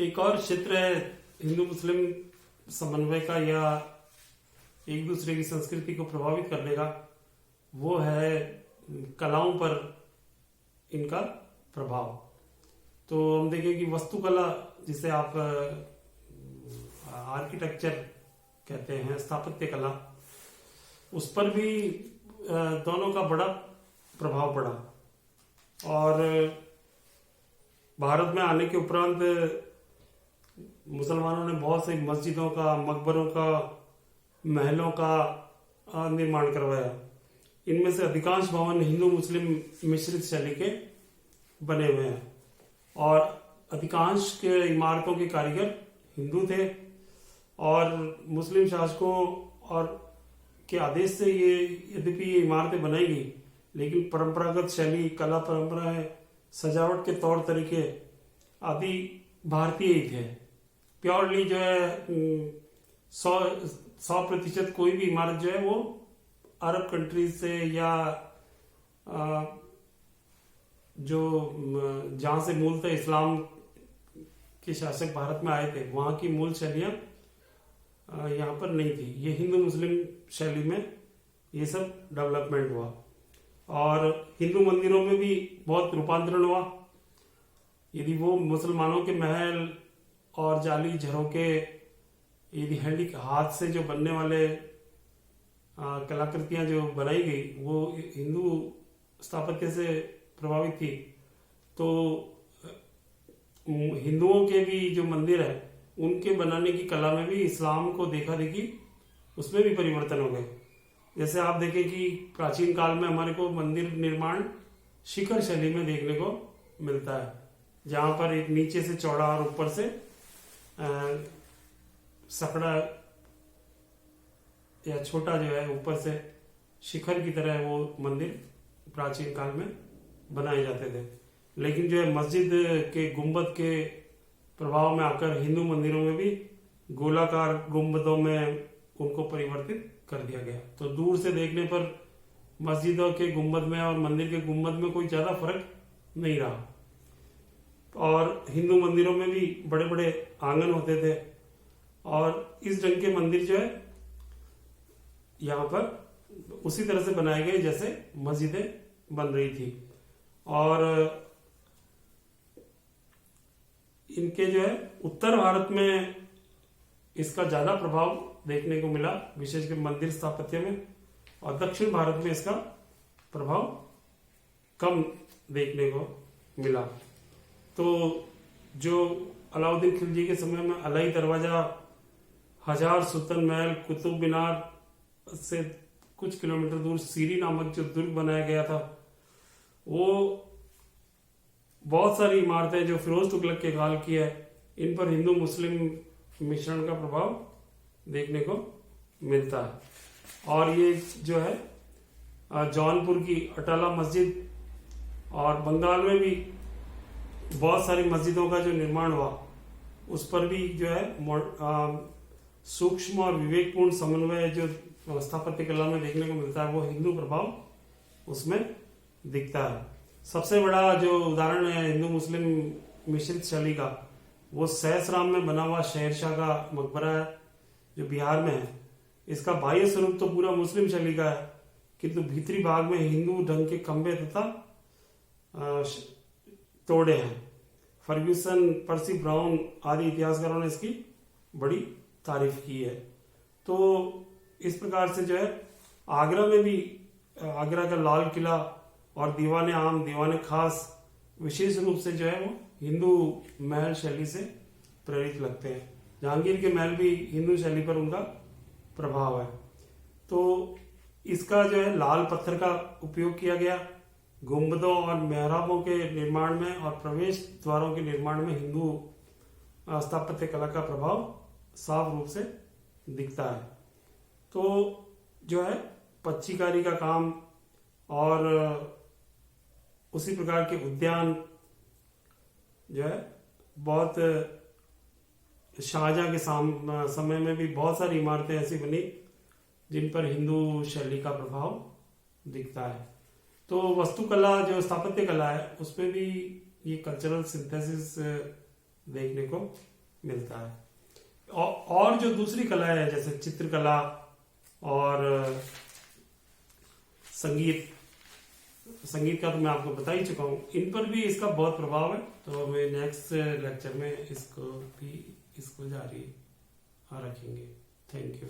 एक और क्षेत्र है हिंदू मुस्लिम समन्वय का या एक दूसरे की संस्कृति को प्रभावित करने का, वो है कलाओं पर इनका प्रभाव। तो हम देखें कि वास्तुकला, जिसे आप आर्किटेक्चर कहते हैं, स्थापत्य कला, उस पर भी दोनों का बड़ा प्रभाव पड़ा। और भारत में आने के उपरांत मुसलमानों ने बहुत से मस्जिदों का, मकबरों का, महलों का निर्माण करवाया। इनमें से अधिकांश भवन हिंदू मुस्लिम मिश्रित शैली के बने हुए हैं और अधिकांश के इमारतों के कारीगर हिंदू थे। और मुस्लिम शासकों और के आदेश से ये, यद्यपि ये इमारतें बनाई गई, लेकिन परंपरागत शैली, कला परंपराएं, सजावट के तौर तरीके आदि भारतीय ही थे। प्योरली जो है 100% कोई भी इमारत जो है वो अरब कंट्रीज से या जो जहां से मूलतः इस्लाम के शासक भारत में आए थे, वहां की मूल शैलियां यहाँ पर नहीं थी। ये हिंदू मुस्लिम शैली में ये सब डेवलपमेंट हुआ। और हिंदू मंदिरों में भी बहुत रूपांतरण हुआ। यदि वो मुसलमानों के महल और जाली झरोके, यदि हैंडी हाथ से जो बनने वाले कलाकृतियां जो बनाई गई, वो हिंदू स्थापत्य से प्रभावित थी, तो हिंदुओं के भी जो मंदिर है उनके बनाने की कला में भी इस्लाम को देखा देखी उसमें भी परिवर्तन हो गए। जैसे आप देखें कि प्राचीन काल में हमारे को मंदिर निर्माण शिखर शैली में देखने को मिलता है, जहां पर एक नीचे से चौड़ा और ऊपर से सकड़ा या छोटा जो है ऊपर से शिखर की तरह वो मंदिर प्राचीन काल में बनाए जाते थे। लेकिन जो है मस्जिद के गुंबद के प्रभाव में आकर हिंदू मंदिरों में भी गोलाकार गुंबदों में उनको परिवर्तित कर दिया गया। तो दूर से देखने पर मस्जिदों के गुंबद में और मंदिर के गुंबद में कोई ज्यादा फर्क नहीं रहा। और हिंदू मंदिरों में भी बड़े बड़े आंगन होते थे और इस ढंग के मंदिर जो है यहाँ पर उसी तरह से बनाए गए जैसे मस्जिदें बन रही थी। और इनके जो है उत्तर भारत में इसका ज्यादा प्रभाव देखने को मिला, विशेषकर मंदिर स्थापत्य में, और दक्षिण भारत में इसका प्रभाव कम देखने को मिला। तो जो अलाउद्दीन खिलजी के समय में अलाई दरवाजा, हजार सुल्तान महल, कुतुब मीनार से कुछ किलोमीटर दूर सीरी नामक जो दुर्ग बनाया गया था, वो बहुत सारी इमारतें जो फिरोज तुगलक के काल की है, इन पर हिंदू मुस्लिम मिश्रण का प्रभाव देखने को मिलता है। और ये जो है जौनपुर की अटाला मस्जिद, और बंगाल में भी बहुत सारी मस्जिदों का जो निर्माण हुआ, उस पर भी जो है सूक्ष्म और विवेकपूर्ण समन्वय जो स्थापत्य कला में देखने को मिलता है, वो हिंदू प्रभाव उसमें दिखता है। सबसे बड़ा जो उदाहरण है हिंदू मुस्लिम मिश्रित शैली का, वो सहसराम में बना हुआ शेरशाह का मकबरा है, जो बिहार में है। इसका बाह्य स्वरूप तो पूरा मुस्लिम शैली का है, किंतु भीतरी भाग में हिंदू ढंग के खंभे तथा तोड़े हैं। फर्ग्यूसन, पर्सी ब्राउन आदि इतिहासकारों ने इसकी बड़ी तारीफ की है। तो इस प्रकार से जो है आगरा में भी, आगरा का लाल किला और दीवाने आम, दीवाने खास विशेष रूप से जो है वो हिंदू महल शैली से प्रेरित लगते हैं। जहांगीर के महल भी हिंदू शैली पर उनका प्रभाव है। तो इसका जो है लाल पत्थर का उपयोग किया गया। गुंबदों और मेहराबों के निर्माण में और प्रवेश द्वारों के निर्माण में हिंदू स्थापत्य कला का प्रभाव साफ रूप से दिखता है। तो जो है पच्चीकारी का काम और उसी प्रकार के उद्यान जो है, बहुत शाहजहां के समय में भी बहुत सारी इमारतें ऐसी बनी जिन पर हिंदू शैली का प्रभाव दिखता है। तो वास्तुकला जो स्थापत्य कला है, उसमें भी ये कल्चरल सिंथेसिस देखने को मिलता है। और जो दूसरी कला है जैसे चित्रकला और संगीत का तो मैं आपको बता ही चुका हूँ, इन पर भी इसका बहुत प्रभाव है। तो मैं नेक्स्ट लेक्चर में इसको जारी रखेंगे। Thank you.